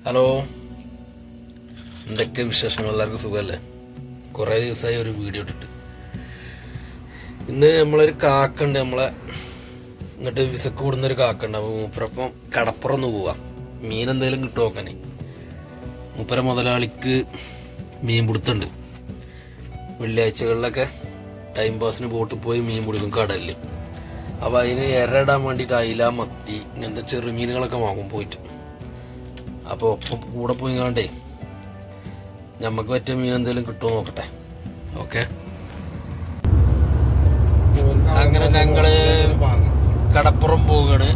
Hello, എന്തൊക്കെ വിശേഷങ്ങൾ? എല്ലാവർക്കും സുഖമല്ലേ? കുറേ ദിവസമായി ഒരു വീഡിയോ ഇട്ടിട്ട്. ഇന്ന് നമ്മളൊരു കാക്കുണ്ട്, നമ്മളെ ഇങ്ങോട്ട് വിസക്ക് കൂടുന്നൊരു കാക്കുണ്ട്. അപ്പോൾ മൂപ്പരപ്പം കടപ്പുറം ഒന്ന് പോവാം, മീൻ എന്തെങ്കിലും കിട്ടുമോ നോക്കാനേ. മൂപ്പര മുതലാളിക്ക് മീൻ പിടുത്തുണ്ട്. വെള്ളിയാഴ്ചകളിലൊക്കെ ടൈം പാസിന് ബോട്ടിൽ പോയി മീൻ പിടിക്കും കടലിൽ. അപ്പോൾ അതിന് ഇരയിടാൻ വേണ്ടിയിട്ട് അയില, മത്തി ഇങ്ങനത്തെ ചെറുമീനുകളൊക്കെ വാങ്ങും പോയിട്ട്. അപ്പോൾ ഒപ്പം കൂടെ പോയി കാണ്ടേ ഞമ്മക്ക് പറ്റിയ മീൻ എന്തെങ്കിലും കിട്ടുമോ നോക്കട്ടെ. ഓക്കെ, അങ്ങനെ ഞങ്ങള് കടപ്പുറം പോവുകയാണ്.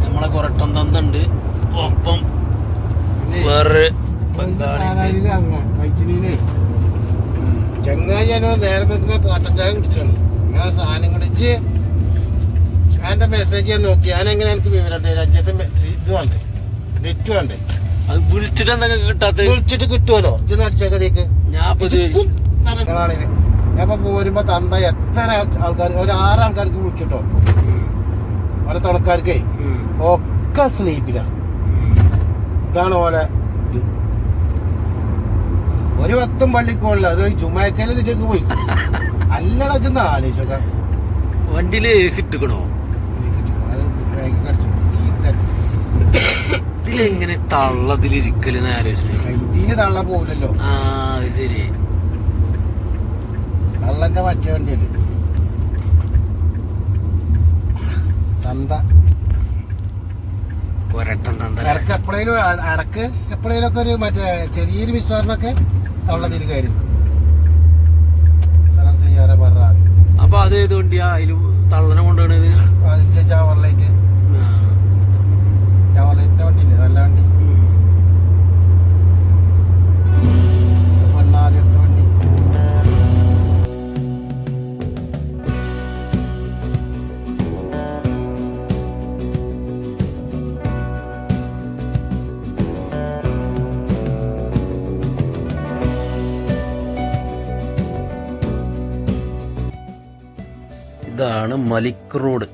നമ്മളെ കൊരട്ടം തന്നുണ്ട്, ഒപ്പം വേറെ ചങ്ങായി എന്നോട് നേരെ കോട്ടൻ ചായ കുടിച്ചാണ്. ഞാൻ സാധനം കുടിച്ച് എന്റെ മെസ്സേജ് ഞാൻ നോക്കി. ഞാനെങ്ങനെ എനിക്ക് വിവരം രാജ്യത്തെ ഇത് വേണ്ടേ, നെറ്റ് വേണ്ടേ? അത് വിളിച്ചിട്ട് എന്തൊക്കെ കിട്ടാത്ത? വിളിച്ചിട്ട് കിട്ടുമല്ലോ. ഇതൊന്ന് അടിച്ചേക്കതേക്ക് ഞാൻ പോരുമ്പോ തന്ത എത്ര ആൾക്കാർ, ഒരു 6 ആൾക്കാർക്ക് വിളിച്ചിട്ടോ. ഓരോ തുടക്കാർക്കേ ഒക്കെ സ്ലീപ്പില്ല. ഇതാണ് ഓലെ ഇത്. ഒരു 10 പള്ളിക്കോളില്ല, അത് ചുമക്കല് ഇതിലേക്ക് പോയി. അല്ലട ചെന്ന് ആലോചിച്ചോക്ക. വണ്ടിയില് ഇട്ടിക്കണോ? ഇതിലെങ്ങനെ തള്ളതിലിരിക്കലെന്ന് ആലോചിച്ചു. ഇതിന് തള്ള പോവില്ലല്ലോ. ആ ശരി, തള്ളന്റെ മറ്റേ വണ്ടിയല്ലേ തന്ത. കൊരട്ടം തന്ത. ഇടക്ക് എപ്പോഴേലും അടക്ക് എപ്പോഴേലൊക്കെ ഒരു മറ്റേ ചെറിയൊരു വിശ്വാസമൊക്കെ തള്ളതിൽ കയറി ചെയ്യാറെ പറഞ്ഞാൽ. അപ്പൊ അത് ഏത് വണ്ടിയാ അതില് തള്ളനെ കൊണ്ടുപോണത്? ചാവർലൈറ്റ്, ചാവർലൈറ്റിന്റെ വണ്ടിയില്ലേ, നല്ല വണ്ടി. പൊന്നാദ്യത്തെ വണ്ടി. ഇതാണ് മലിക് റോഡ്.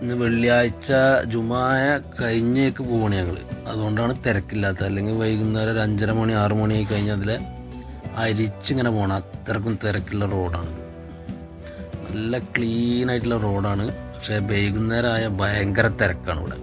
ഇന്ന് വെള്ളിയാഴ്ച ജുമായ കഴിഞ്ഞേക്ക് പോവാണ് ഞങ്ങള്. അതുകൊണ്ടാണ് തിരക്കില്ലാത്തത്. അല്ലെങ്കിൽ വൈകുന്നേരം ഒരു 5:30 മണി 6 മണി ആയി കഴിഞ്ഞാൽ അതിൽ അരിച്ചിങ്ങനെ പോകണം. അത്രക്കും തിരക്കുള്ള റോഡാണ്. നല്ല ക്ലീൻ ആയിട്ടുള്ള റോഡാണ്. പക്ഷേ വൈകുന്നേരം ആയ ഭയങ്കര തിരക്കാണ് ഇവിടെ.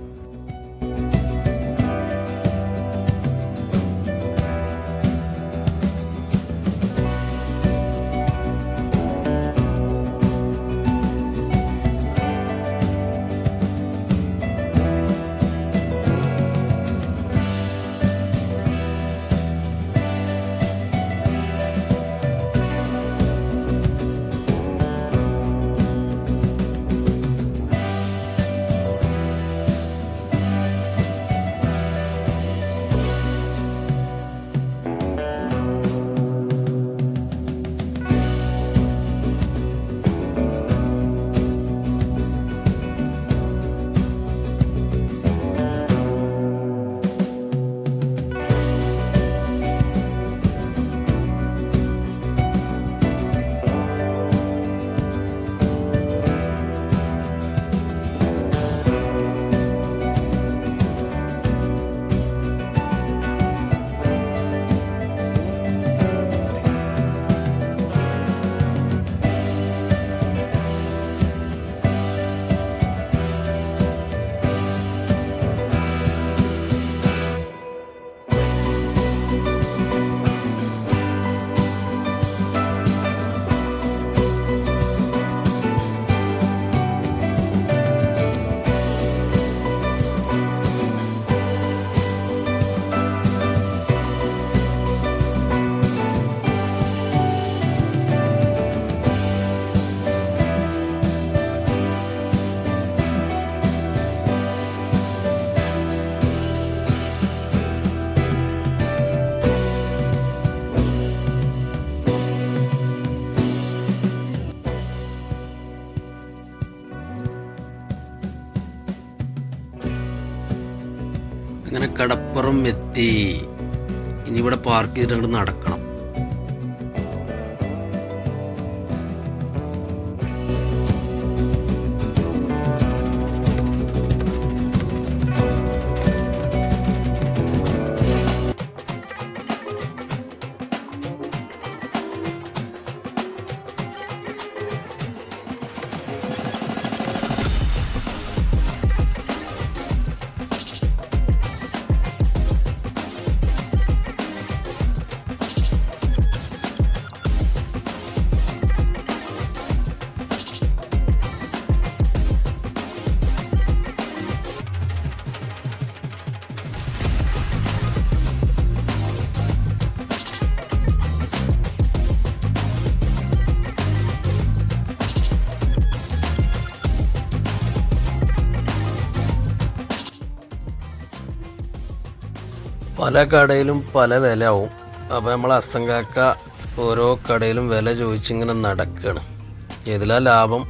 അങ്ങനെ കടപ്പുറം എത്തി. ഇനി ഇവിടെ പാർക്ക് ചെയ്തിട്ട് അങ്ങോട്ട് നടക്കണം. പല കടയിലും പല വില ആവും. അപ്പോൾ നമ്മൾ അസങ്കാക്ക ഓരോ കടയിലും വില ചോദിച്ചിങ്ങനെ നടക്കുകയാണ്. ഏതിലാ ലാഭം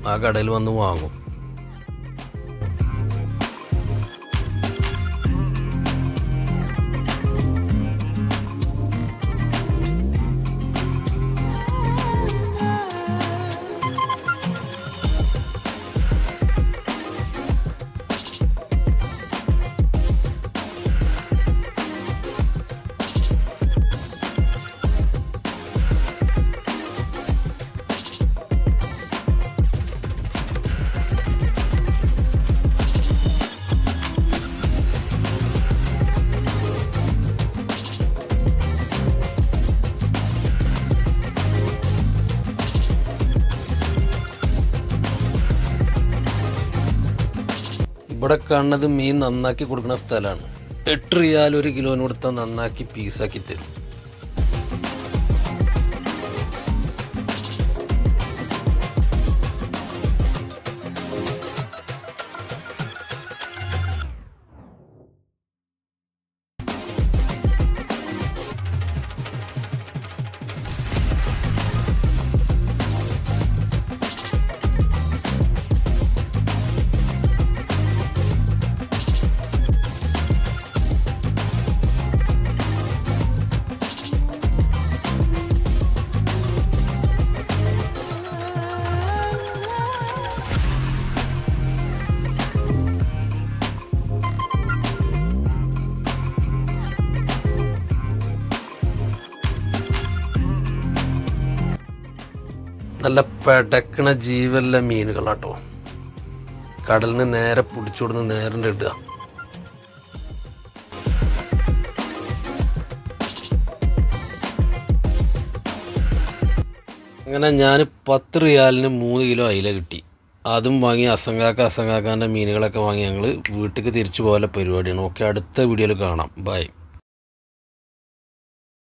ആ കടയിൽ വന്ന് വാങ്ങും. ഇവിടെ കാണുന്നത് മീൻ നന്നാക്കി കൊടുക്കുന്ന സ്ഥലമാണ്. 8 റിയാൽ 1 കിലോന് കൊടുത്താൽ നന്നാക്കി പീസാക്കി തരും. നല്ല പെടക്കണ ജീവല്ല മീനുകളാട്ടോ. കടലിൽ നിന്ന് നേരെ പിടിച്ചുകൊടുന്ന് നേരെ ഇടുക. അങ്ങനെ ഞാൻ 10 റിയാലിന് 3 കിലോ അയില കിട്ടി. അതും വാങ്ങി അസങ്കാക്കാൻ്റെ മീനുകളൊക്കെ വാങ്ങി ഞങ്ങൾ വീട്ടിലേക്ക് തിരിച്ചു പോലെ പരിപാടിയാണ്. ഓക്കെ, അടുത്ത വീഡിയോയിൽ കാണാം. ബൈ.